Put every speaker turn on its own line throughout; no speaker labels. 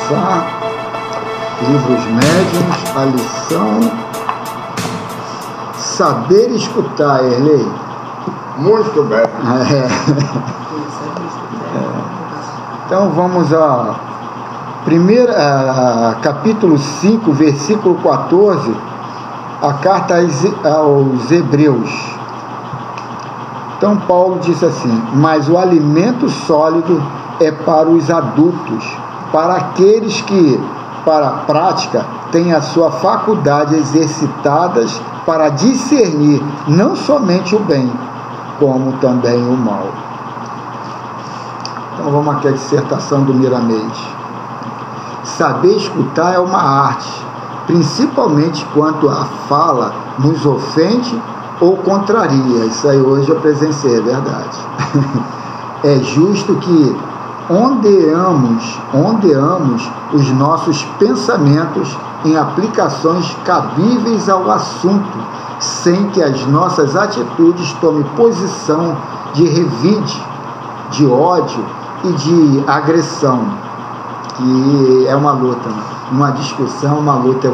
começar. Livros Médiuns, a lição Saber Escutar, Erlei.
Muito bem.
Então vamos a capítulo 5, versículo 14, a carta aos Hebreus. Então Paulo disse assim: mas o alimento sólido é para os adultos, para aqueles que, para a prática, têm a sua faculdade exercitadas para discernir não somente o bem, como também o mal. Então vamos aqui à dissertação do Miramês. Saber escutar é uma arte, principalmente quando a fala nos ofende ou contraria. Isso aí hoje eu presenciei, é verdade. É justo que ondeamos os nossos pensamentos em aplicações cabíveis ao assunto, sem que as nossas atitudes tomem posição de revide, de ódio e de agressão, que é uma luta, uma discussão, uma luta.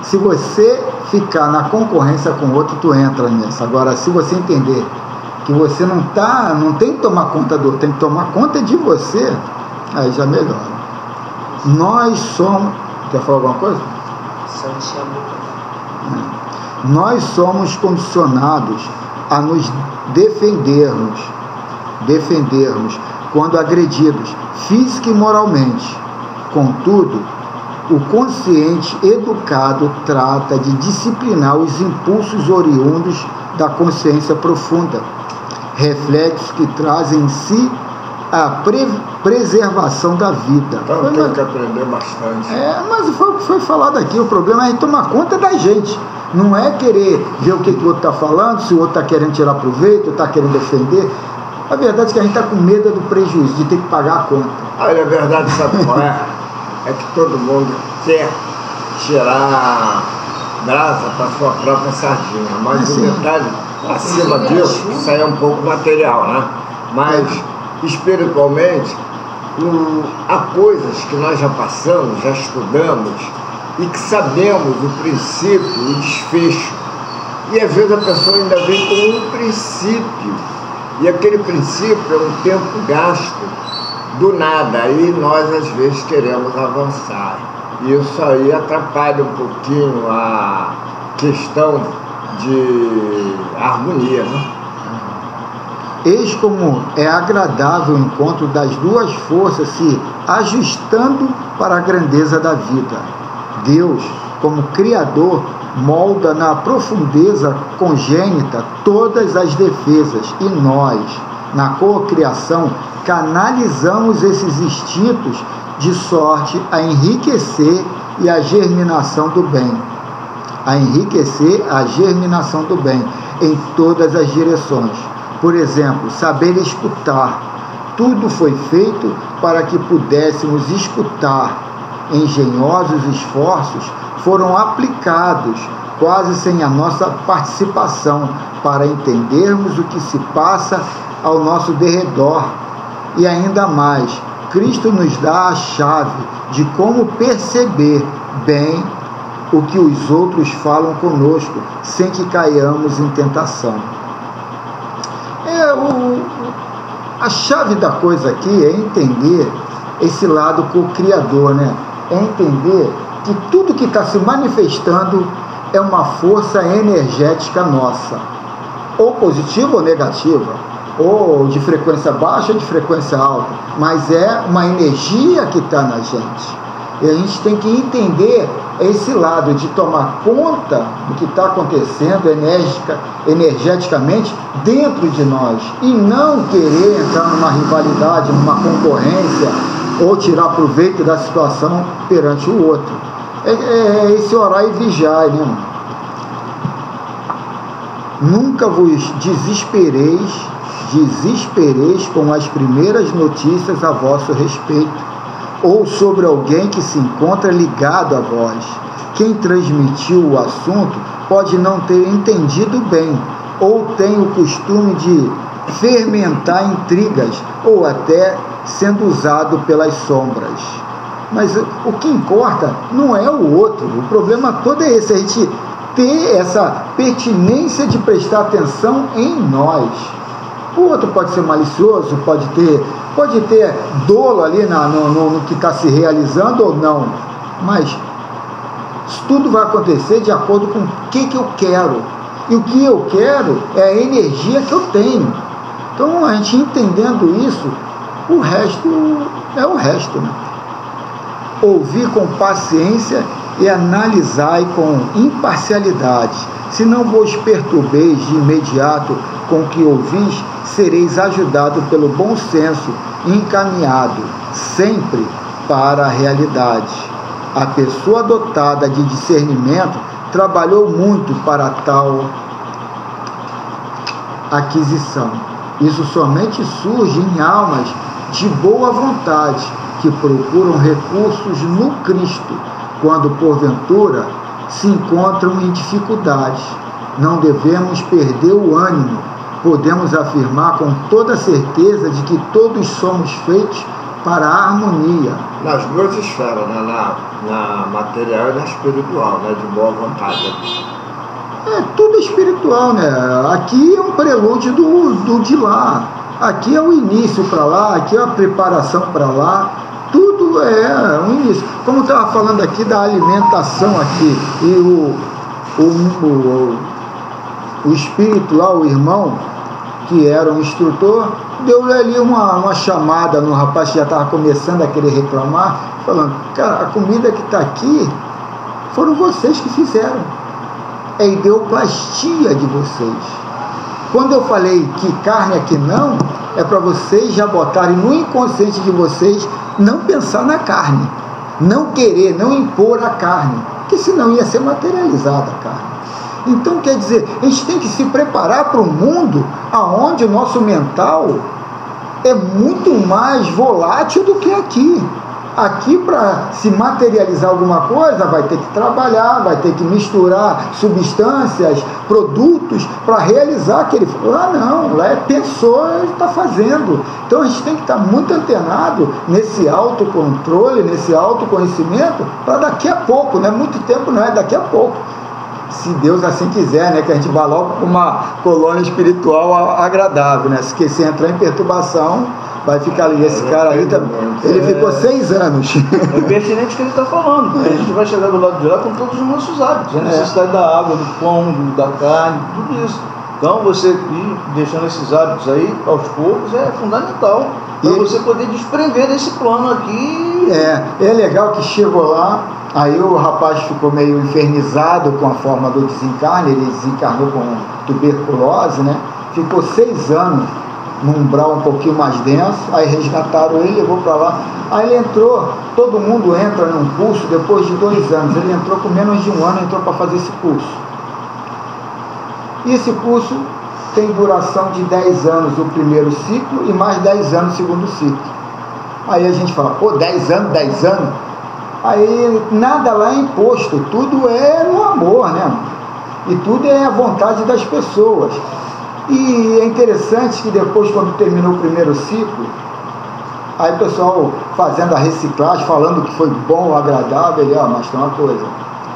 Se você ficar na concorrência com o outro, tu entra nisso. Agora, se você entender que você não tem que tomar conta do outro, tem que tomar conta de você, aí já melhora. Nós somos... Quer falar alguma coisa? Nós somos condicionados a nos defendermos quando agredidos, física e moralmente. Contudo, o consciente educado trata de disciplinar os impulsos oriundos da consciência profunda, reflexos que trazem em si a preservação da vida.
Então tem que aprender bastante.
Mas foi o que foi falado aqui. O problema é a gente tomar conta da gente. Não é querer ver o que o outro está falando, se o outro está querendo tirar proveito, está querendo defender. A verdade é que a gente está com medo do prejuízo, de ter que pagar a conta.
Olha, a verdade, sabe qual é? É que todo mundo quer tirar brasa para sua própria sardinha. Mas o detalhe, acima disso, isso aí é um pouco material, né? Mas espiritualmente, há coisas que nós já passamos, já estudamos e que sabemos o princípio, o desfecho. E às vezes a pessoa ainda vem com um princípio, e aquele princípio é um tempo gasto do nada, aí nós às vezes queremos avançar. E isso aí atrapalha um pouquinho a questão de harmonia, né?
Eis como é agradável o encontro das duas forças se ajustando para a grandeza da vida. Deus, como Criador, molda na profundeza congênita todas as defesas, e nós, na cocriação, canalizamos esses instintos de sorte a enriquecer a germinação do bem. Em todas as direções. Por exemplo, saber escutar. Tudo foi feito para que pudéssemos escutar. Engenhosos esforços foram aplicados, quase sem a nossa participação, para entendermos o que se passa ao nosso derredor. E ainda mais, Cristo nos dá a chave de como perceber bem o que os outros falam conosco, sem que caiamos em tentação. A chave da coisa aqui é entender esse lado co-criador, né? É entender que tudo que está se manifestando é uma força energética nossa, ou positiva ou negativa, ou de frequência baixa ou de frequência alta, mas é uma energia que está na gente. E a gente tem que entender esse lado de tomar conta do que está acontecendo energeticamente dentro de nós, e não querer entrar numa rivalidade, numa concorrência, ou tirar proveito da situação perante o outro. É esse orar e vigiar, né? Nunca vos desespereis com as primeiras notícias a vosso respeito, ou sobre alguém que se encontra ligado a vós. Quem transmitiu o assunto pode não ter entendido bem, ou tem o costume de fermentar intrigas, ou até sendo usado pelas sombras. Mas o que importa não é o outro. O problema todo é esse, a gente ter essa pertinência de prestar atenção em nós. O outro pode ser malicioso, pode ter dolo ali no que está se realizando ou não, mas isso tudo vai acontecer de acordo com o que eu quero. E o que eu quero é a energia que eu tenho. Então, a gente entendendo isso, o resto é o resto, né? Ouvir com paciência e analisai com imparcialidade. Se não vos perturbeis de imediato com o que ouvis, sereis ajudado pelo bom senso e encaminhado sempre para a realidade. A pessoa dotada de discernimento trabalhou muito para tal aquisição. Isso somente surge em almas de boa vontade, que procuram recursos no Cristo, quando porventura se encontram em dificuldades. Não devemos perder o ânimo. Podemos afirmar com toda certeza de que todos somos feitos para a harmonia.
Nas duas esferas, né? Na material e na espiritual, né? De boa vontade.
Tudo espiritual, né? Aqui é um prelúdio do de lá. Aqui é o início para lá, aqui é a preparação para lá. Tudo é um início. Como eu estava falando aqui da alimentação aqui, e o espiritual, o irmão, que era um instrutor, deu ali uma chamada no rapaz que já estava começando a querer reclamar, falando, cara, a comida que está aqui foram vocês que fizeram. É ideoplastia de vocês. Quando eu falei que carne aqui não, é para vocês já botarem no inconsciente de vocês não pensar na carne, não querer, não impor a carne, porque senão ia ser materializada a carne. Então, quer dizer, a gente tem que se preparar para um mundo onde o nosso mental é muito mais volátil do que aqui. Aqui, para se materializar alguma coisa, vai ter que trabalhar, vai ter que misturar substâncias, produtos, para realizar aquele... Lá não, lá pensou e está fazendo. Então, a gente tem que estar muito antenado nesse autocontrole, nesse autoconhecimento, para daqui a pouco, não é muito tempo, não é daqui a pouco. Se Deus assim quiser, né, que a gente vá logo para uma colônia espiritual agradável, né? Se entrar em perturbação, vai ficar ali. Esse cara aí, ele ficou 6 anos.
É pertinente o que ele está falando. A gente vai chegar do lado de lá com todos os nossos hábitos. A necessidade da água, do pão, da carne, tudo isso. Então, você ir deixando esses hábitos aí, aos poucos, é fundamental. Para você poder desprender desse plano aqui.
É legal que chegou lá, aí o rapaz ficou meio infernizado com a forma do desencarne, ele desencarnou com tuberculose, né? Ficou 6 anos num umbral um pouquinho mais denso, aí resgataram ele, levou para lá. Aí ele entrou, todo mundo entra num curso depois de 2 anos, ele entrou com menos de 1 ano, entrou para fazer esse curso. E esse curso tem duração de 10 anos o primeiro ciclo e mais 10 anos o segundo ciclo. Aí a gente fala, pô, 10 anos, 10 anos? Aí nada lá é imposto, tudo é no amor, né? E tudo é a vontade das pessoas. E é interessante que depois, quando terminou o primeiro ciclo, aí o pessoal fazendo a reciclagem, falando que foi bom, agradável, ele, mas tem uma coisa,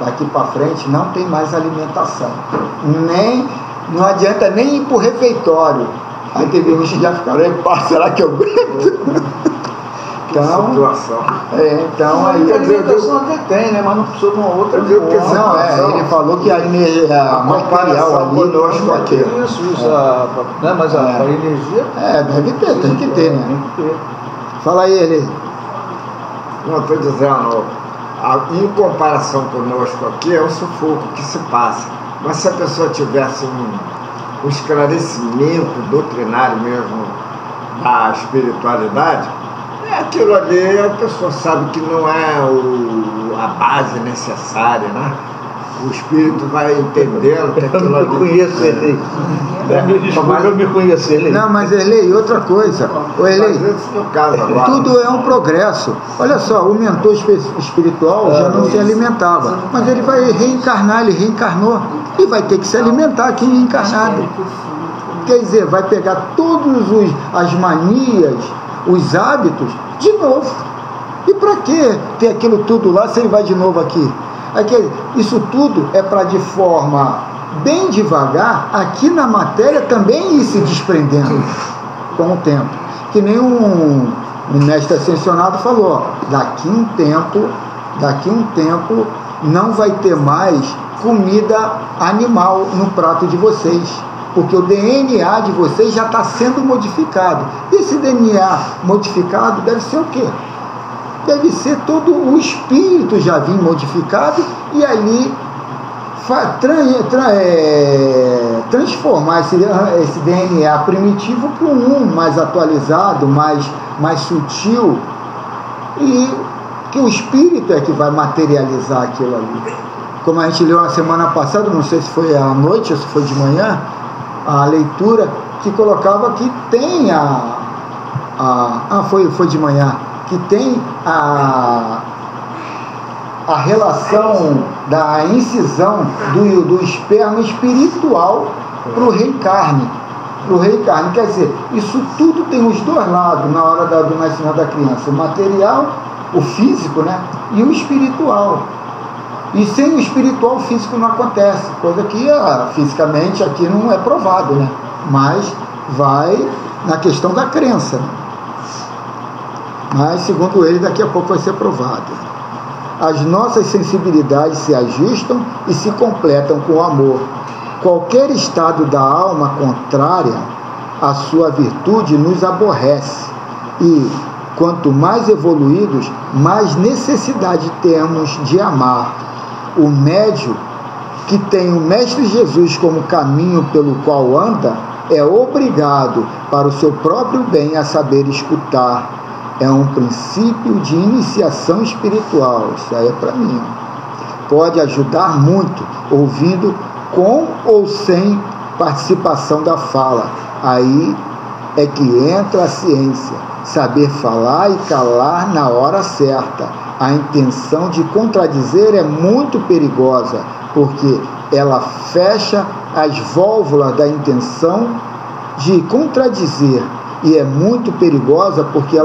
daqui para frente não tem mais alimentação. Não adianta nem ir para o refeitório. Aí teve uns que já ficaram, será que eu aguento? Então,
situação.
Então aí...
A alimentação até tem, né? Mas não precisa de uma outra coisa.
Não, ele falou que a material ali conosco aqui.
Isso, né? Mas a energia...
deve ter, tem que ter, né?
Tem que ter.
Fala aí, ele.
Não, estou dizendo, em comparação conosco aqui, é um sufoco que se passa. Mas se a pessoa tivesse um esclarecimento doutrinário mesmo da espiritualidade, aquilo ali a pessoa sabe que não é a base necessária, né? O espírito vai entendendo que aquilo ali...
Eu conheço ele. Eu me conheço ele.
Não, mas Erlei, outra coisa. Erlei, tudo é um progresso. Olha só, o mentor espiritual já não se alimentava, mas ele vai reencarnar, ele reencarnou e vai ter que se alimentar aqui reencarnado. Quer dizer, vai pegar todas as manias, os hábitos de novo E para que ter aquilo tudo lá se ele vai de novo aqui? Isso tudo é para, de forma bem devagar, aqui na matéria também ir se desprendendo com o tempo. Que nem um mestre ascensionado falou, ó, daqui um tempo não vai ter mais comida animal no prato de vocês, porque o DNA de vocês já está sendo modificado. E esse DNA modificado deve ser o quê? Deve ser todo o espírito já vir modificado e ali transformar esse DNA primitivo para um mais atualizado, mais sutil, e que o espírito é que vai materializar aquilo ali. Como a gente leu na semana passada, não sei se foi à noite ou se foi de manhã, a leitura que colocava que tem foi de manhã, que tem a relação da incisão do esperma espiritual para o reencarne. Quer dizer, isso tudo tem os dois lados na hora do nascimento da criança, o material, o físico, né? E o espiritual. E sem o espiritual, o físico não acontece, coisa que fisicamente aqui não é provado, né? Mas vai na questão da crença. Mas, segundo ele, daqui a pouco vai ser provado. As nossas sensibilidades se ajustam e se completam com o amor. Qualquer estado da alma contrária à sua virtude nos aborrece. E, quanto mais evoluídos, mais necessidade temos de amar. O médium que tem o Mestre Jesus como caminho pelo qual anda é obrigado, para o seu próprio bem, a saber escutar. É um princípio de iniciação espiritual. Isso aí é para mim. Pode ajudar muito, ouvindo com ou sem participação da fala. Aí é que entra a ciência. Saber falar e calar na hora certa. A intenção de contradizer é muito perigosa, porque ela fecha as válvulas da intenção de contradizer. E é muito perigosa porque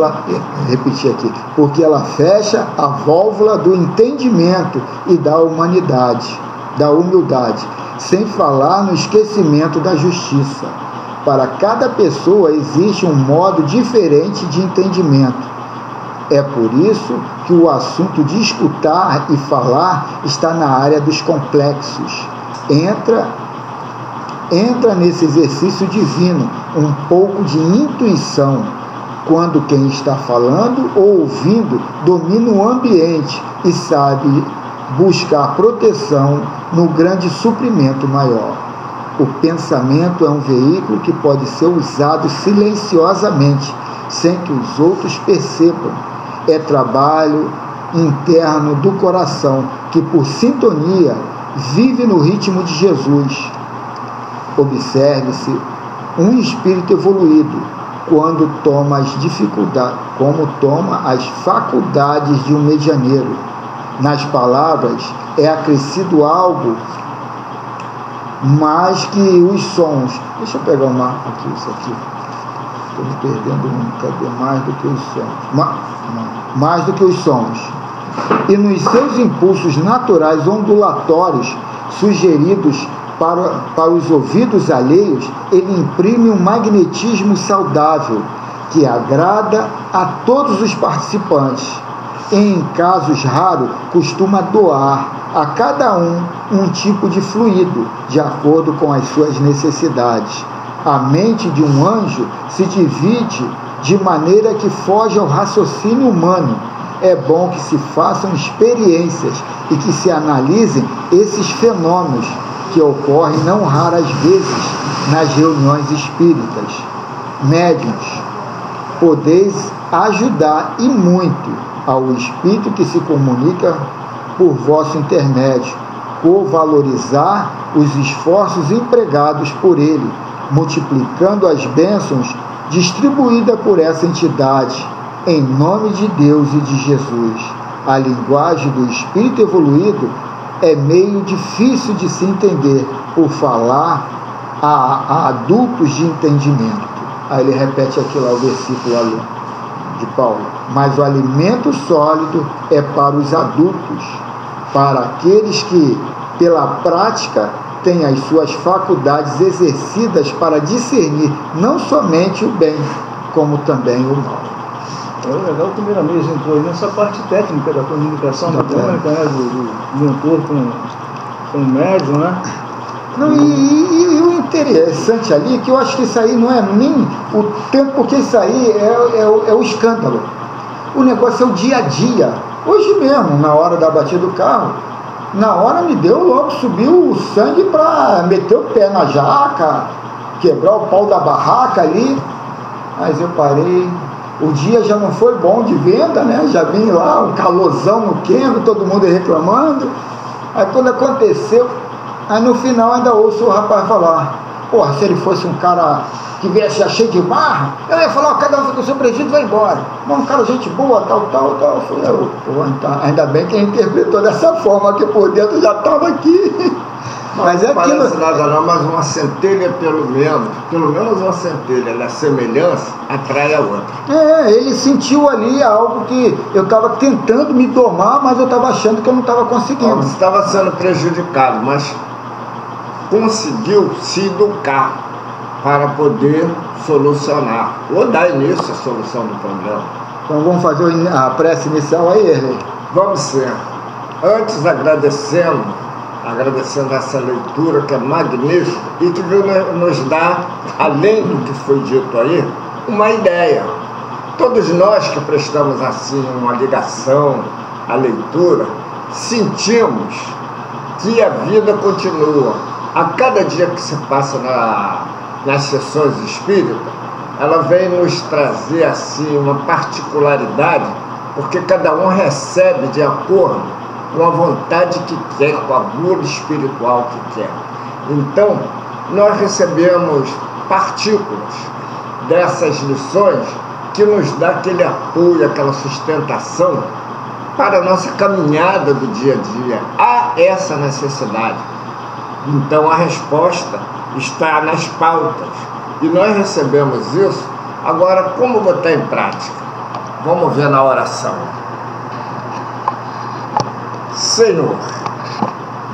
porque ela fecha a válvula do entendimento e da humanidade, da humildade, sem falar no esquecimento da justiça. Para cada pessoa existe um modo diferente de entendimento. É por isso que o assunto de escutar e falar está na área dos complexos. Entra nesse exercício divino um pouco de intuição, quando quem está falando ou ouvindo domina o ambiente e sabe buscar proteção no grande suprimento maior. O pensamento é um veículo que pode ser usado silenciosamente, sem que os outros percebam. É trabalho interno do coração, que por sintonia vive no ritmo de Jesus. Observe-se um espírito evoluído quando toma as faculdades de um medianeiro. Nas palavras é acrescido algo mais que os sons. Deixa eu pegar o marco aqui, isso aqui. Estou me perdendo muito. Cadê? Mais do que os sons. Mais do que os sons. E nos seus impulsos naturais ondulatórios sugeridos para os ouvidos alheios, ele imprime um magnetismo saudável que agrada a todos os participantes. Em casos raros, costuma doar a cada um tipo de fluido, de acordo com as suas necessidades. A mente de um anjo se divide de maneira que foge ao raciocínio humano. É bom que se façam experiências e que se analisem esses fenômenos que ocorrem não raras vezes nas reuniões espíritas. Médiuns, podeis ajudar e muito ao espírito que se comunica por vosso intermédio, covalorizar os esforços empregados por ele, multiplicando as bênçãos distribuídas por essa entidade, em nome de Deus e de Jesus. A linguagem do espírito evoluído é meio difícil de se entender por falar a adultos de entendimento. Aí ele repete aqui lá o versículo ali. de Paulo, mas o alimento sólido é para os adultos, para aqueles que, pela prática, têm as suas faculdades exercidas para discernir não somente o bem, como também o mal.
É legal que o Miramês entrou aí nessa parte técnica da comunicação mecânica, né? Do mentor com o médium, né?
Não, e o interessante ali, que eu acho que isso aí não é nem o tempo, porque isso aí é o escândalo. O negócio é o dia a dia. Hoje mesmo, na hora da batida do carro, na hora me deu logo, subiu o sangue para meter o pé na jaca, quebrar o pau da barraca ali. Mas eu parei. O dia já não foi bom de venda, né? Já vim lá, um calorzão no queno, todo mundo reclamando. Aí quando aconteceu, aí no final ainda ouço o rapaz falar: porra, se ele fosse um cara que viesse cheio de marra, eu ia falar: cada um fica com o seu prejuízo, vai embora. Mas um cara, gente boa, tal. Eu falei: então, ainda bem que ele interpretou dessa forma, que por dentro já estava aqui. Mas é aquilo.
Não parece nada não, mas uma centelha pelo menos uma centelha, a semelhança atrai a outra.
Ele sentiu ali algo que eu estava tentando me domar, mas eu estava achando que eu não estava conseguindo.
Você estava sendo prejudicado, mas conseguiu se educar para poder solucionar, ou dar início à solução do problema.
Então vamos fazer a prece inicial aí, Erlei?
Vamos ser. Antes agradecendo essa leitura que é magnífica e que nos dá, além do que foi dito aí, uma ideia. Todos nós que prestamos assim uma ligação à leitura, sentimos que a vida continua. A cada dia que se passa nas sessões espíritas, ela vem nos trazer assim uma particularidade, porque cada um recebe de acordo com a vontade que quer, com a glória espiritual que quer. Então, nós recebemos partículas dessas lições que nos dá aquele apoio, aquela sustentação para a nossa caminhada do dia a dia. Há essa necessidade. Então, a resposta está nas pautas. E nós recebemos isso. Agora, como botar em prática? Vamos ver na oração. Senhor,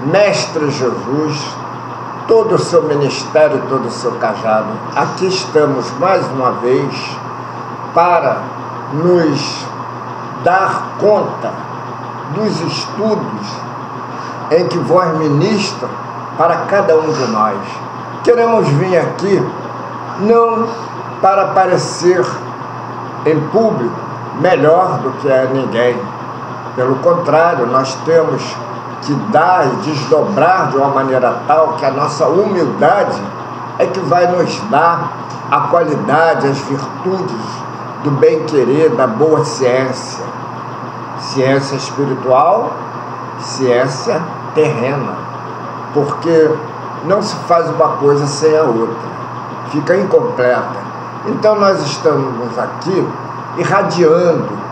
Mestre Jesus, todo o seu ministério, todo o seu cajado, aqui estamos mais uma vez para nos dar conta dos estudos em que vós ministra para cada um de nós. Queremos vir aqui não para parecer em público melhor do que é ninguém. Pelo contrário, nós temos que dar e desdobrar de uma maneira tal que a nossa humildade é que vai nos dar a qualidade, as virtudes do bem-querer, da boa ciência. Ciência espiritual, ciência terrena. Porque não se faz uma coisa sem a outra. Fica incompleta. Então nós estamos aqui irradiando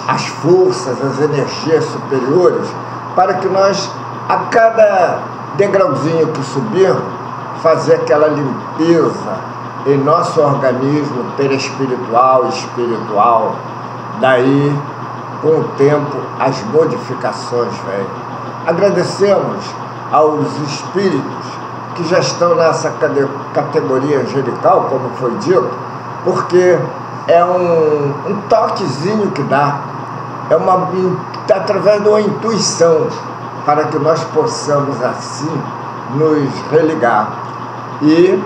as forças, as energias superiores, para que nós, a cada degrauzinho que subirmos, fazer aquela limpeza em nosso organismo perispiritual e espiritual. Daí, com o tempo, as modificações vêm. Agradecemos aos espíritos que já estão nessa categoria angelical, como foi dito, porque é um toquezinho que dá. Através de uma intuição, para que nós possamos assim nos religar. E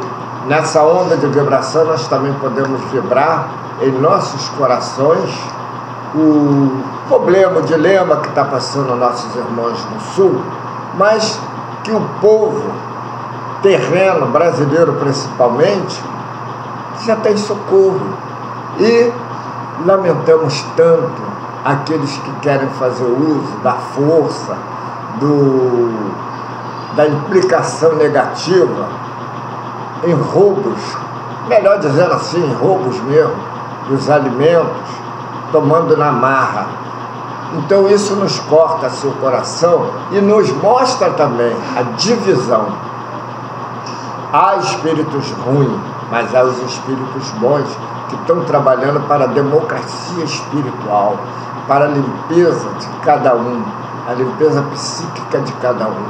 nessa onda de vibração nós também podemos vibrar em nossos corações o problema, o dilema que está passando nossos irmãos no Sul, mas que o povo terreno, brasileiro principalmente, já tem socorro. E lamentamos tanto aqueles que querem fazer uso da força, da implicação negativa em roubos, melhor dizendo assim, em roubos mesmo, dos alimentos, tomando na marra. Então isso nos corta seu coração e nos mostra também a divisão. Há espíritos ruins, mas há os espíritos bons que estão trabalhando para a democracia espiritual, para a limpeza de cada um, a limpeza psíquica de cada um.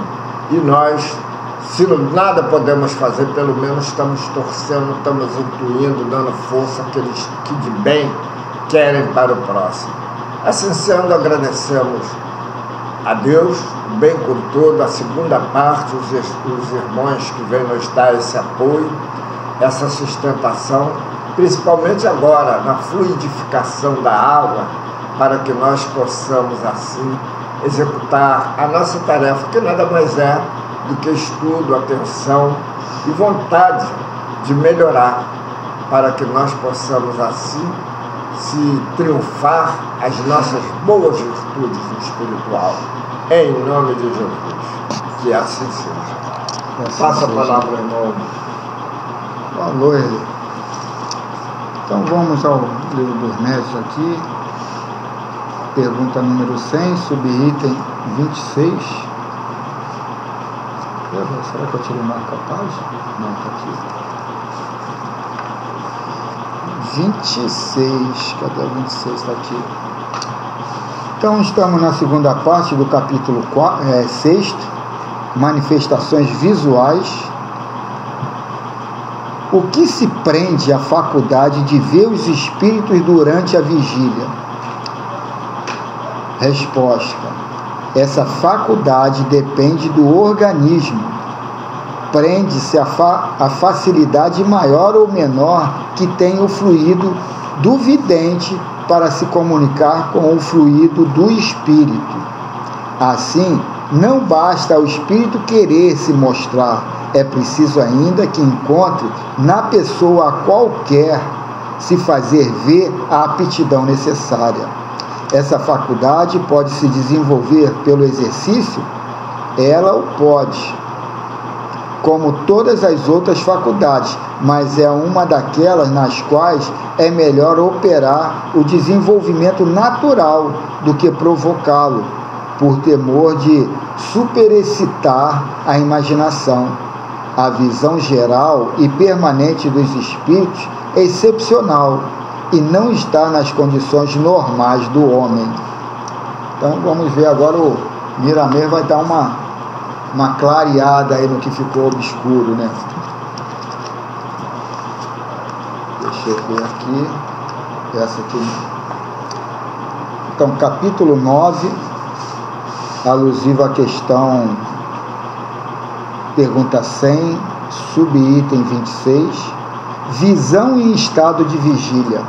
E nós, se nada podemos fazer, pelo menos estamos torcendo, estamos intuindo, dando força àqueles que de bem querem para o próximo. Assim sendo, agradecemos a Deus, bem com todo, a segunda parte, os irmãos que vêm nos dar esse apoio, essa sustentação, principalmente agora, na fluidificação da água, para que nós possamos, assim, executar a nossa tarefa, que nada mais é do que estudo, atenção e vontade de melhorar, para que nós possamos, assim, se triunfar as nossas boas virtudes no espiritual. Em nome de Jesus. Que assim seja. Passa a palavra, irmão.
Falou ele. Então vamos ao livro dos médios aqui. Pergunta número 100, subitem 26. Será que eu tirei uma página? Não, está aqui. 26, cadê o 26? Está aqui. Então estamos na segunda parte do capítulo 6, manifestações visuais. O que se prende à faculdade de ver os espíritos durante a vigília? Resposta: essa faculdade depende do organismo. Prende-se a facilidade maior ou menor que tem o fluido do vidente para se comunicar com o fluido do espírito. Assim, não basta ao espírito querer se mostrar, é preciso ainda que encontre na pessoa a qualquer se fazer ver a aptidão necessária. Essa faculdade pode se desenvolver pelo exercício? Ela o pode, como todas as outras faculdades, mas é uma daquelas nas quais é melhor operar o desenvolvimento natural do que provocá-lo, por temor de superexcitar a imaginação. A visão geral e permanente dos espíritos é excepcional e não está nas condições normais do homem. Então vamos ver agora, o Miramês vai dar uma clareada aí no que ficou obscuro, né? Deixa eu ver aqui. Essa aqui. Então, capítulo 9, alusivo à questão, pergunta 100, subitem 26, visão em estado de vigília.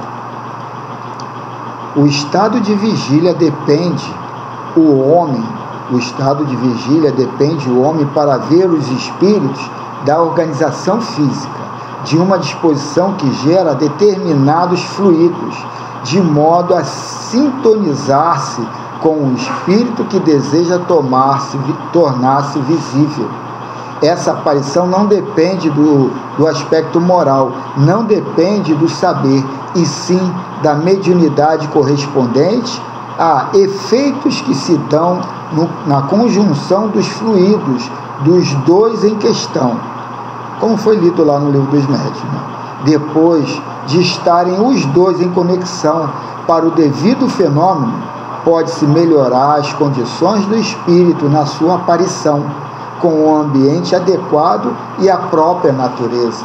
O estado de vigília depende o estado de vigília depende o homem para ver os espíritos da organização física, de uma disposição que gera determinados fluidos, de modo a sintonizar-se com o espírito que deseja tornar-se visível. Essa aparição não depende do aspecto moral, não depende do saber, e sim da mediunidade correspondente a efeitos que se dão na conjunção dos fluidos dos dois em questão, como foi lido lá no livro dos médiuns, né? Depois de estarem os dois em conexão para o devido fenômeno, pode-se melhorar as condições do espírito na sua aparição, com o ambiente adequado e a própria natureza.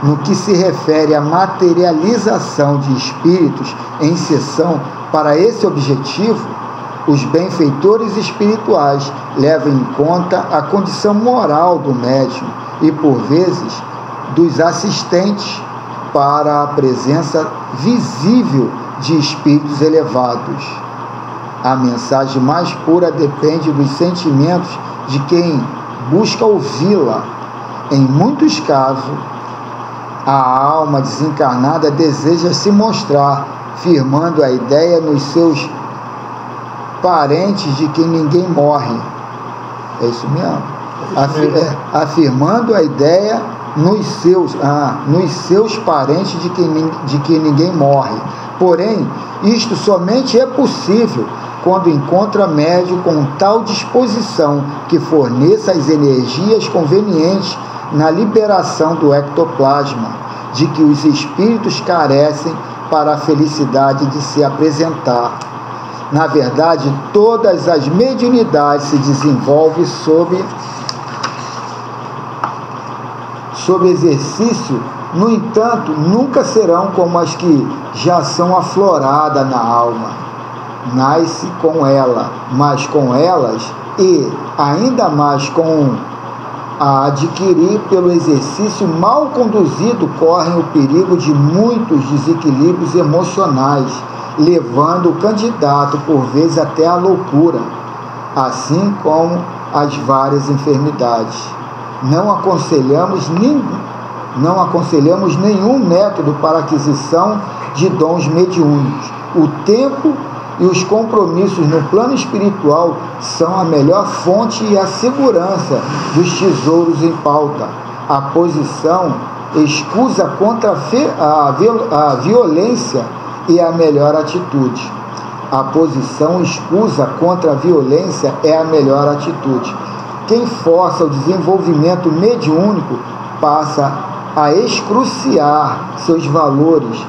No que se refere à materialização de espíritos em sessão para esse objetivo, os benfeitores espirituais levam em conta a condição moral do médium e, por vezes, dos assistentes para a presença visível de espíritos elevados. A mensagem mais pura depende dos sentimentos de quem busca ouvi-la. Em muitos casos, a alma desencarnada deseja se mostrar, firmando a ideia nos seus parentes de que ninguém morre. É isso mesmo? Afirmando a ideia nos seus parentes de que ninguém morre. Porém, isto somente é possível quando encontra médium com tal disposição que forneça as energias convenientes na liberação do ectoplasma, de que os espíritos carecem para a felicidade de se apresentar. Na verdade, todas as mediunidades se desenvolvem sob exercício, no entanto, nunca serão como as que já são afloradas na alma. Nasce com ela, mas com elas, e ainda mais com a adquirir pelo exercício mal conduzido, correm o perigo de muitos desequilíbrios emocionais, levando o candidato por vezes até à loucura, assim como as várias enfermidades. Não aconselhamos nenhum método para aquisição de dons mediúnicos. O tempo e os compromissos no plano espiritual são a melhor fonte e a segurança dos tesouros em pauta. A posição escusa contra a violência e a melhor atitude. A posição escusa contra a violência é a melhor atitude. Quem força o desenvolvimento mediúnico passa a excruciar seus valores,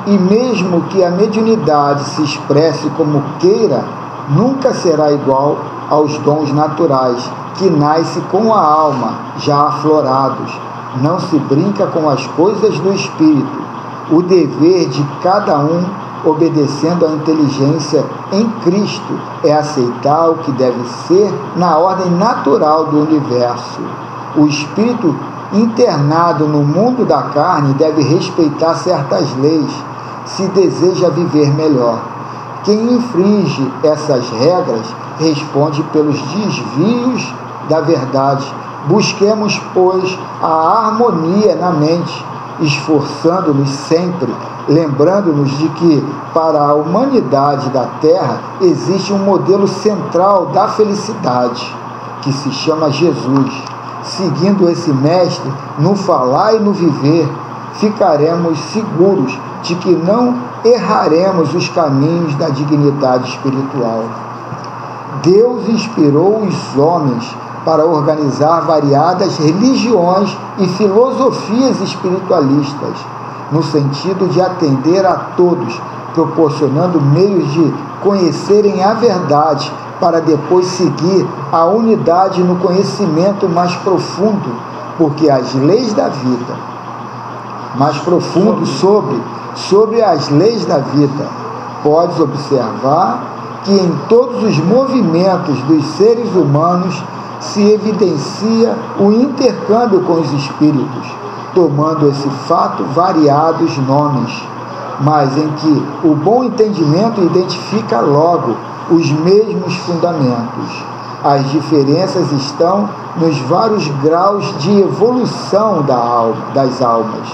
e mesmo que a mediunidade se expresse como queira, nunca será igual aos dons naturais, que nasce com a alma já aflorados. Não se brinca com as coisas do espírito. O dever de cada um, obedecendo à inteligência em Cristo, é aceitar o que deve ser na ordem natural do universo. O espírito internado no mundo da carne deve respeitar certas leis, se deseja viver melhor. Quem infringe essas regras responde pelos desvios da verdade. Busquemos, pois, a harmonia na mente, esforçando-nos sempre, lembrando-nos de que, para a humanidade da Terra, existe um modelo central da felicidade, que se chama Jesus. Seguindo esse mestre, no falar e no viver, ficaremos seguros de que não erraremos os caminhos da dignidade espiritual. Deus inspirou os homens para organizar variadas religiões e filosofias espiritualistas, no sentido de atender a todos, proporcionando meios de conhecerem a verdade, para depois seguir a unidade no conhecimento mais profundo, porque as leis da vida, mais profundo sobre as leis da vida, podes observar que em todos os movimentos dos seres humanos se evidencia o intercâmbio com os espíritos, tomando esse fato variados nomes, mas em que o bom entendimento identifica logo os mesmos fundamentos. As diferenças estão nos vários graus de evolução das almas.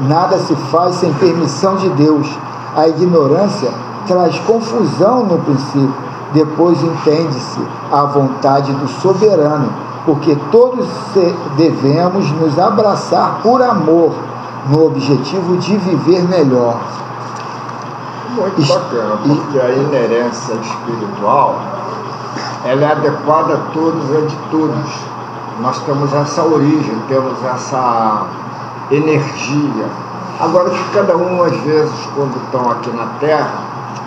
Nada se faz sem permissão de Deus. A ignorância traz confusão no princípio, depois entende-se a vontade do soberano, porque todos devemos nos abraçar por amor, no objetivo de viver melhor.
Muito bacana, porque a inerência espiritual, ela é adequada a todos e a de todos. Nós temos essa origem, temos essa energia. Agora que cada um, às vezes, quando estão aqui na Terra,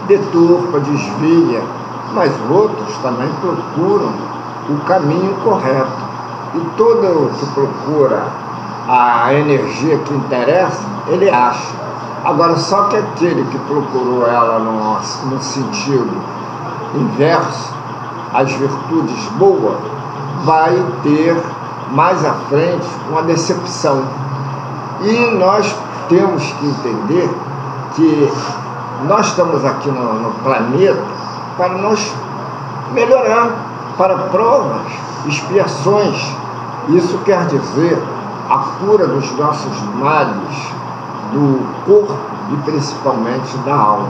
deturpa, desvia, mas outros também procuram o caminho correto. E todo que procura a energia que interessa, ele acha. Agora, só que aquele que procurou ela no sentido inverso, as virtudes boas, vai ter mais à frente uma decepção. E nós temos que entender que nós estamos aqui no planeta para nos melhorar, para provas, expiações. Isso quer dizer a cura dos nossos males, do corpo e principalmente da alma.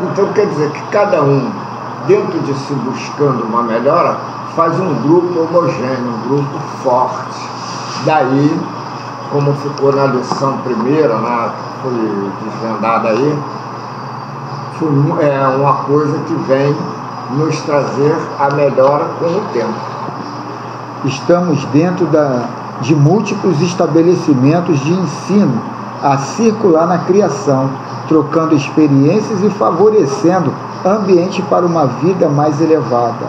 Então quer dizer que cada um, dentro de si buscando uma melhora, faz um grupo homogêneo, um grupo forte. Daí, como ficou na lição primeira, né, que foi desvendada aí, é uma coisa que vem nos trazer a melhora com o tempo.
Estamos dentro de múltiplos estabelecimentos de ensino a circular na criação, trocando experiências e favorecendo ambiente para uma vida mais elevada.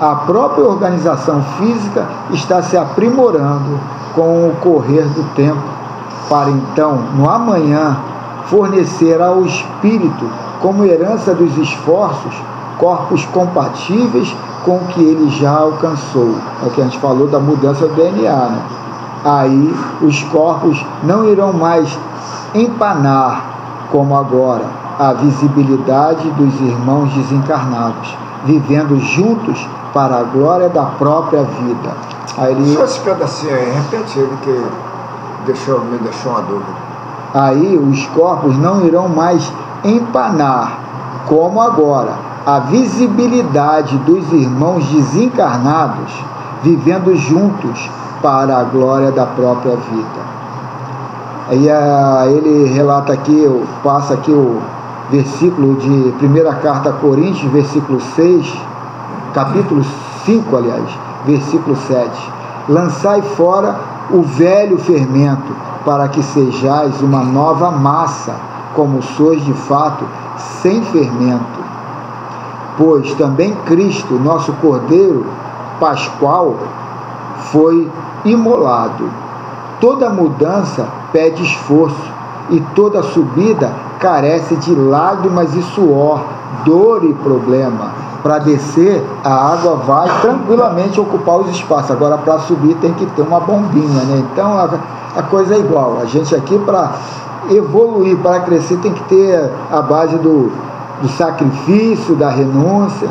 A própria organização física está se aprimorando com o correr do tempo, para então, no amanhã, fornecer ao espírito, como herança dos esforços, corpos compatíveis com o que ele já alcançou. É o que a gente falou da mudança do DNA, né? Aí os corpos não irão mais empanar, como agora, a visibilidade dos irmãos desencarnados, vivendo juntos para a glória da própria vida. Aí ele...
Só esse pedacinho aí, repete ele que me deixou uma dúvida.
Aí os corpos não irão mais empanar, como agora, a visibilidade dos irmãos desencarnados, vivendo juntos para a glória da própria vida. Aí ele relata aqui, passa aqui o versículo de 1ª carta a Coríntios, versículo 6, capítulo 5, aliás, versículo 7. Lançai fora o velho fermento, para que sejais uma nova massa, como sois de fato, sem fermento. Pois também Cristo, nosso Cordeiro Pascual, foi imolado. Toda mudança pede esforço, e toda subida carece de lágrimas e suor, dor e problema. Para descer, a água vai tranquilamente ocupar os espaços. Agora, para subir, tem que ter uma bombinha, né? Então, a coisa é igual. A gente aqui, para evoluir, para crescer, tem que ter a base do sacrifício, da renúncia.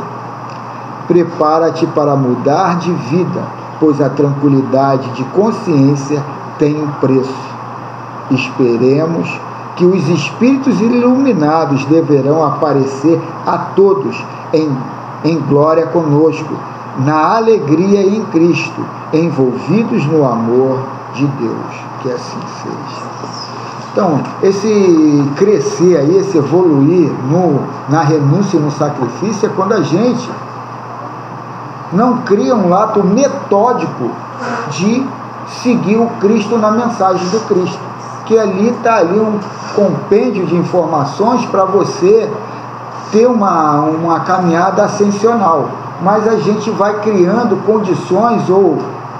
Prepara-te para mudar de vida, pois a tranquilidade de consciência tem um preço. Esperemos que os espíritos iluminados deverão aparecer a todos em glória conosco, na alegria em Cristo, envolvidos no amor de Deus. Que assim seja. Então, esse crescer aí, esse evoluir na renúncia e no sacrifício é quando a gente não cria um lado metódico de seguir o Cristo na mensagem do Cristo, que ali está ali um compêndio de informações para você ter uma caminhada ascensional, mas a gente vai criando condições ou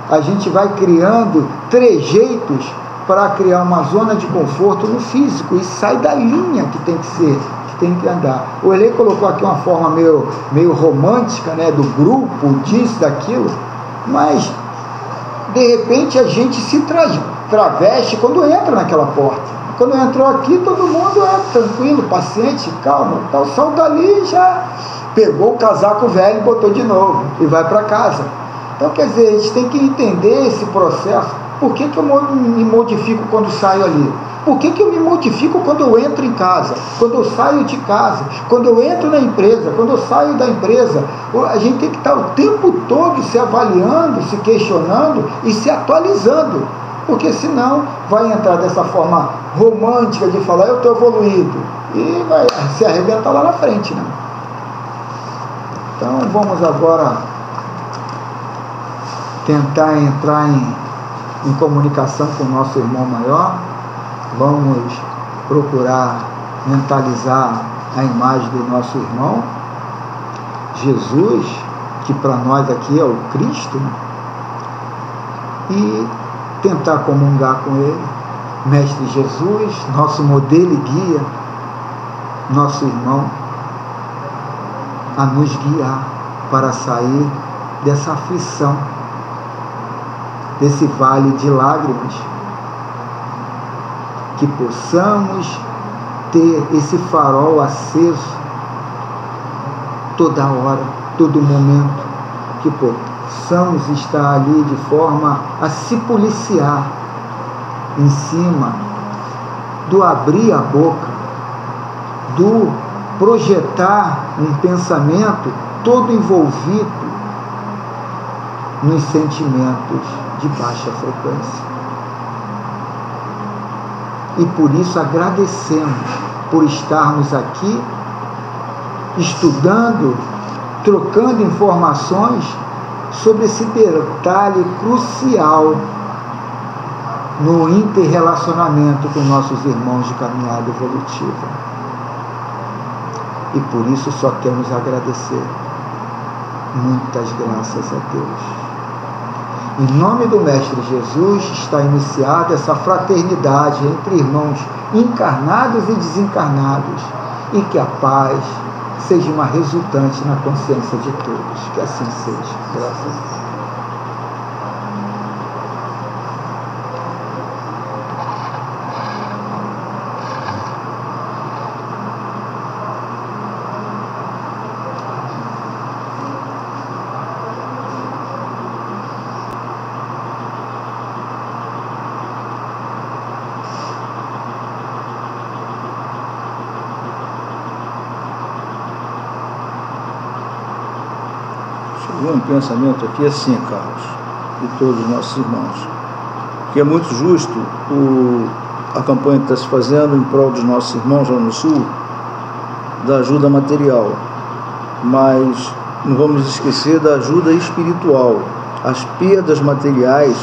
a gente vai criando trejeitos para criar uma zona de conforto no físico e sai da linha que tem que ser, que tem que andar. O Elei colocou aqui uma forma meio romântica, né, do grupo, disso, daquilo, mas de repente a gente se traveste quando entra naquela porta. Quando entrou aqui, todo mundo é tranquilo, paciente, calmo. Então, o sol dali já pegou o casaco velho e botou de novo e vai para casa. Então, quer dizer, a gente tem que entender esse processo. Por que eu me modifico quando saio ali? Por que eu me modifico quando eu entro em casa? Quando eu saio de casa? Quando eu entro na empresa? Quando eu saio da empresa? A gente tem que estar o tempo todo se avaliando, se questionando e se atualizando. Porque senão vai entrar dessa forma romântica de falar eu estou evoluído e vai se arrebentar lá na frente, né? Então vamos agora tentar entrar em comunicação com o nosso irmão maior. Vamos procurar mentalizar a imagem do nosso irmão Jesus, que para nós aqui é o Cristo, né? E tentar comungar com ele, Mestre Jesus, nosso modelo e guia, nosso irmão, a nos guiar para sair dessa aflição, desse vale de lágrimas, que possamos ter esse farol aceso toda hora, todo momento, que possamos estar ali de forma a se policiar em cima do abrir a boca, do projetar um pensamento todo envolvido nos sentimentos de baixa frequência. E por isso agradecemos por estarmos aqui estudando, trocando informações sobre esse detalhe crucial no interrelacionamento com nossos irmãos de caminhada evolutiva. E por isso só temos a agradecer. Muitas graças a Deus. Em nome do Mestre Jesus está iniciada essa fraternidade entre irmãos encarnados e desencarnados, e que a paz seja uma resultante na consciência de todos. Que assim seja. Graças a Deus.
Um pensamento aqui assim, Carlos, de todos os nossos irmãos, que é muito justo a campanha que está se fazendo em prol dos nossos irmãos lá no Sul, da ajuda material, mas não vamos esquecer da ajuda espiritual. As perdas materiais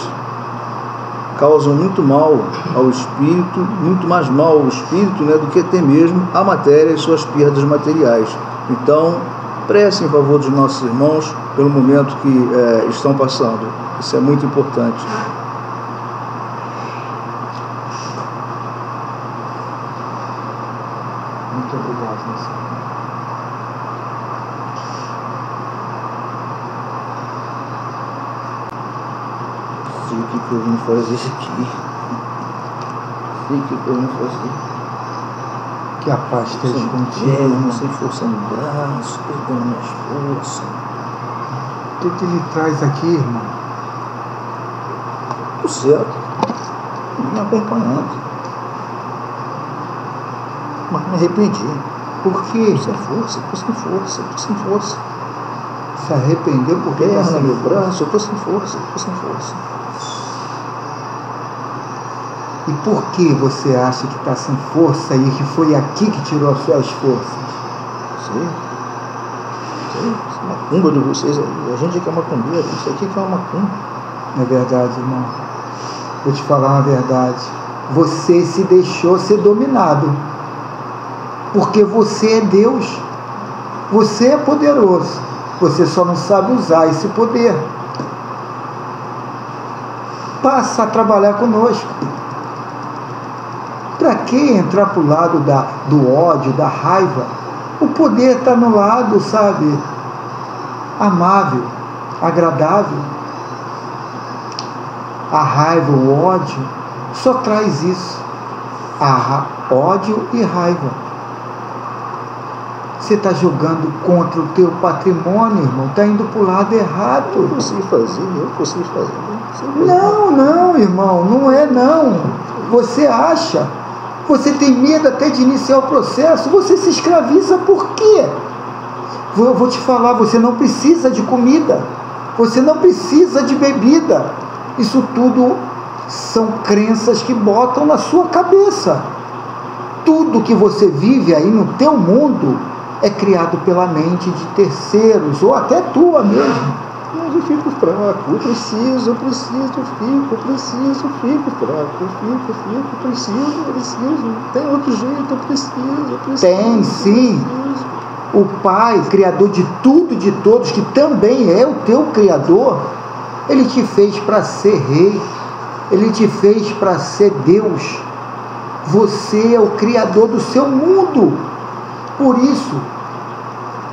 causam muito mal ao espírito, muito mais mal ao espírito, né, do que até mesmo a matéria e suas perdas materiais. Então, prece em favor dos nossos irmãos pelo momento que estão passando. Isso é muito importante.
Muito obrigado, Senhor.
Sei o que eu vim fazer aqui. Sei o que eu vim fazer.
Que a paz esteja contigo.
Perna, sem força no braço, perdendo minhas forças.
O que lhe traz aqui, irmão?
Tudo certo. Me acompanhando. Mas me arrependi.
Por quê?
Sem força, tô sem força, tô sem força.
Se arrependeu porque
Perna,
sem
meu
força?
braço, eu tô sem força, tô sem força.
E por que você acha que está sem força e que foi aqui que tirou as suas forças?
Sei. Essa macumba de vocês aí. A gente que é macumbeiro, isso aqui que é uma macumba.
Não é verdade, irmão? Vou te falar uma verdade. Você se deixou ser dominado. Porque você é Deus. Você é poderoso. Você só não sabe usar esse poder. Passa a trabalhar conosco. Para que entrar para o lado do ódio, da raiva? O poder está no lado, sabe, amável, agradável. A raiva, o ódio, só traz isso. Ódio e raiva. Você está jogando contra o teu patrimônio, irmão. Está indo para o lado errado.
Eu consegui fazer.
Não, irmão, não é não. Você acha. Você tem medo até de iniciar o processo. Você se escraviza por quê? Eu vou te falar, você não precisa de comida. Você não precisa de bebida. Isso tudo são crenças que botam na sua cabeça. Tudo que você vive aí no teu mundo é criado pela mente de terceiros, ou até tua mesmo.
Mas eu fico fraco, eu preciso, fico fraco, preciso, tem outro jeito, eu preciso.
Tem sim. O Pai, Criador de tudo e de todos, que também é o teu Criador, Ele te fez para ser rei, Ele te fez para ser Deus. Você é o Criador do seu mundo. Por isso,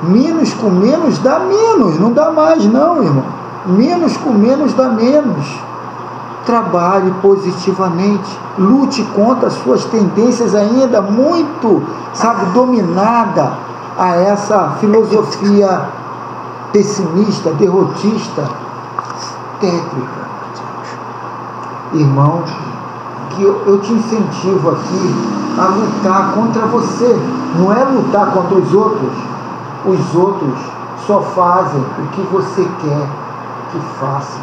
menos com menos dá menos, não dá mais não, irmão. Menos com menos dá menos. Trabalhe positivamente, lute contra as suas tendências ainda muito, dominada a essa filosofia pessimista, derrotista, tétrica. Irmão, que eu te incentivo aqui a lutar contra você, não é lutar contra os outros. Os outros só fazem o que você quer que façam.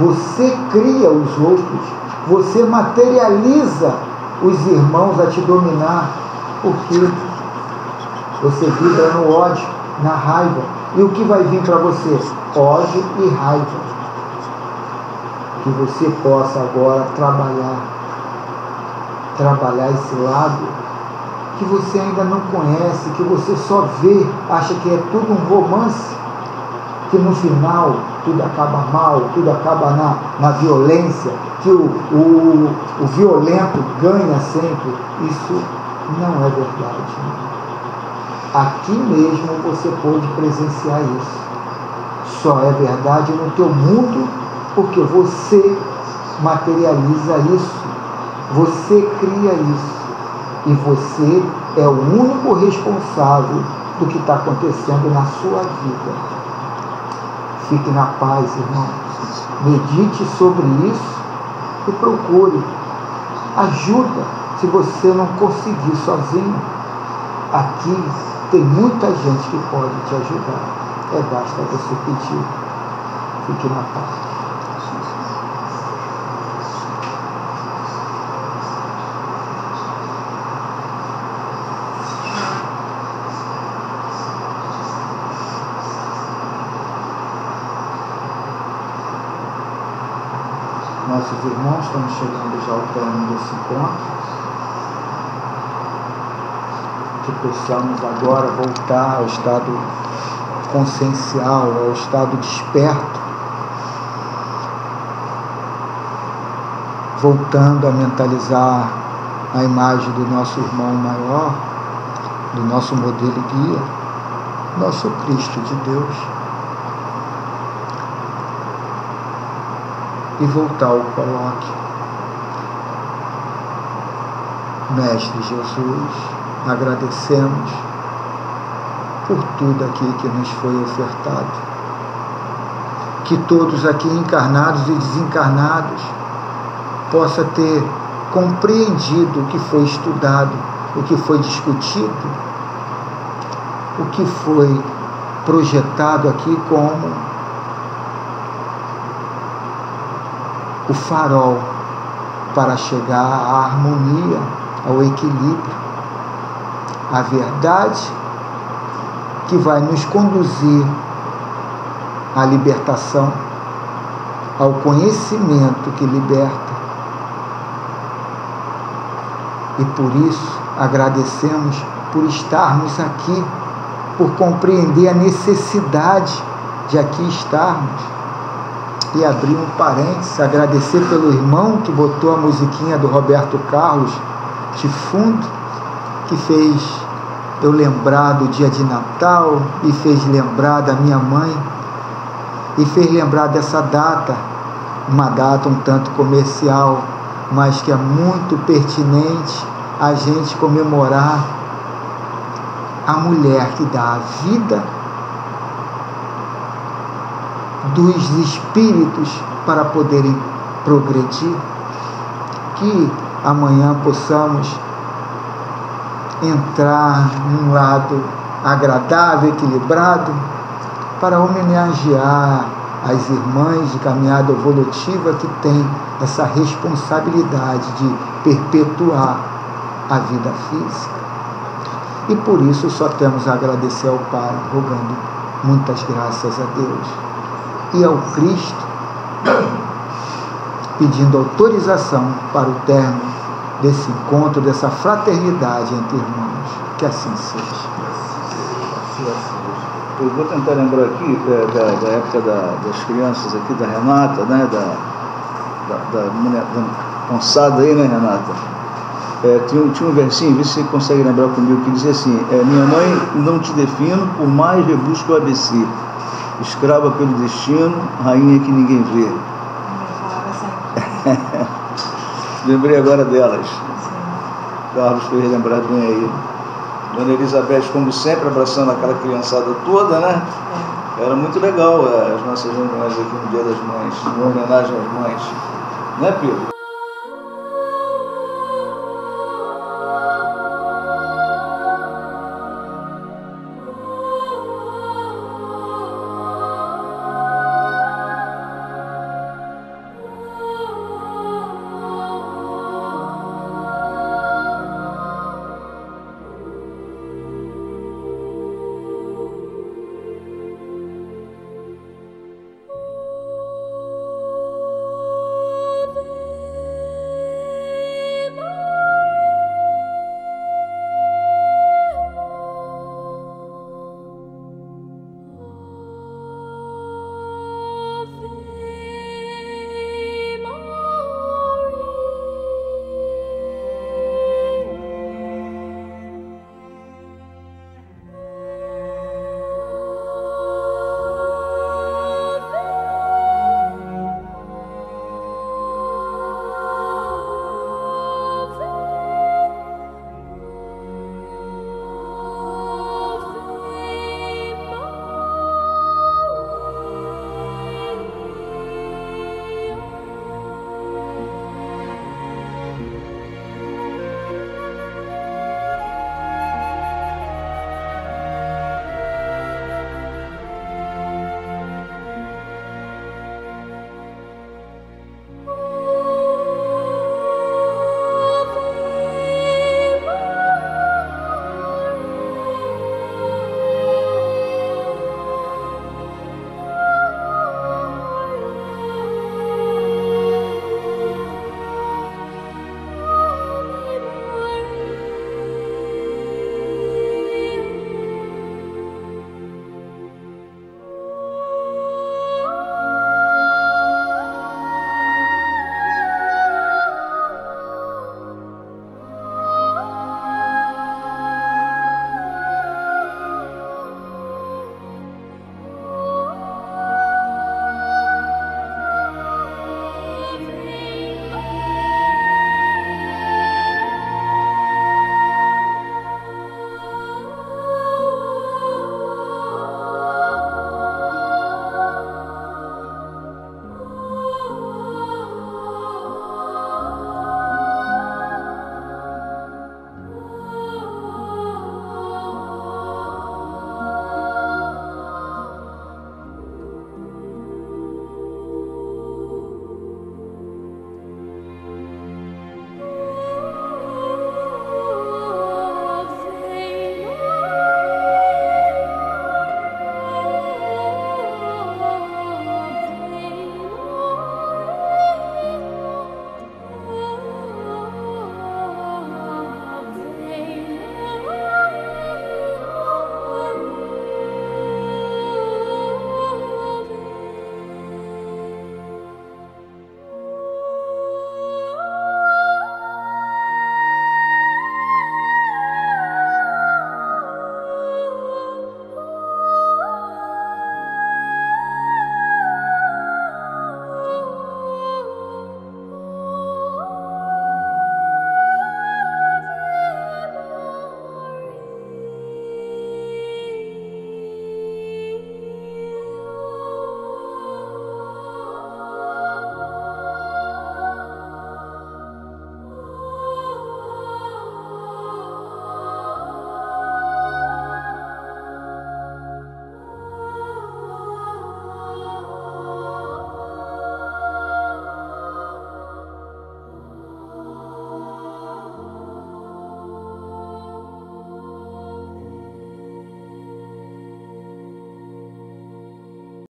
Você cria os outros, você materializa os irmãos a te dominar, porque você vibra no ódio, na raiva. E o que vai vir para você? Ódio e raiva. que você possa agora trabalhar esse lado que você ainda não conhece, que você só vê, acha que é tudo um romance, que no final tudo acaba mal, tudo acaba na violência, que o violento ganha sempre. Isso não é verdade. Aqui mesmo você pôde presenciar isso. Só é verdade no teu mundo porque você materializa isso, você cria isso, e você é o único responsável do que está acontecendo na sua vida. Fique na paz, irmãos. Medite sobre isso e procure ajuda se você não conseguir sozinho. Aqui tem muita gente que pode te ajudar. Basta você pedir. Fique na paz. Nossos irmãos, estamos chegando já ao término desse encontro. Que possamos agora voltar ao estado consciencial, ao estado desperto, voltando a mentalizar a imagem do nosso irmão maior, do nosso modelo guia, nosso Cristo de Deus, e voltar ao colóquio. Mestre Jesus, agradecemos por tudo aqui que nos foi ofertado. Que todos aqui, encarnados e desencarnados, possa ter compreendido o que foi estudado, o que foi discutido, o que foi projetado aqui como o farol para chegar à harmonia, ao equilíbrio, à verdade que vai nos conduzir à libertação, ao conhecimento que liberta. E por isso agradecemos por estarmos aqui, por compreender a necessidade de aqui estarmos. E abrir um parênteses, agradecer pelo irmão que botou a musiquinha do Roberto Carlos de fundo, que fez eu lembrar do dia de Natal, e fez lembrar da minha mãe, e fez lembrar dessa data, uma data um tanto comercial, mas que é muito pertinente a gente comemorar a mulher que dá a vida dos espíritos para poderem progredir. Que amanhã possamos entrar num lado agradável, equilibrado, para homenagear as irmãs de caminhada evolutiva que têm essa responsabilidade de perpetuar a vida física. E por isso só temos a agradecer ao Pai, rogando muitas graças a Deus e ao Cristo, pedindo autorização para o término desse encontro, dessa fraternidade entre irmãos. Que assim seja.
Eu vou tentar lembrar aqui da época das crianças aqui, da Renata, né, da moçada aí, né, Renata? Tinha um versinho, vê se você consegue lembrar comigo, que dizia assim: minha mãe, não te defino, por mais rebusco o ABC. Escrava pelo destino, rainha que ninguém vê. Lembrei agora delas. Carlos fez lembrar bem aí. Dona Elizabeth, como sempre, abraçando aquela criançada toda, né? Era muito legal as nossas reuniões aqui no Dia das Mães, uma homenagem às mães. Né, Pedro?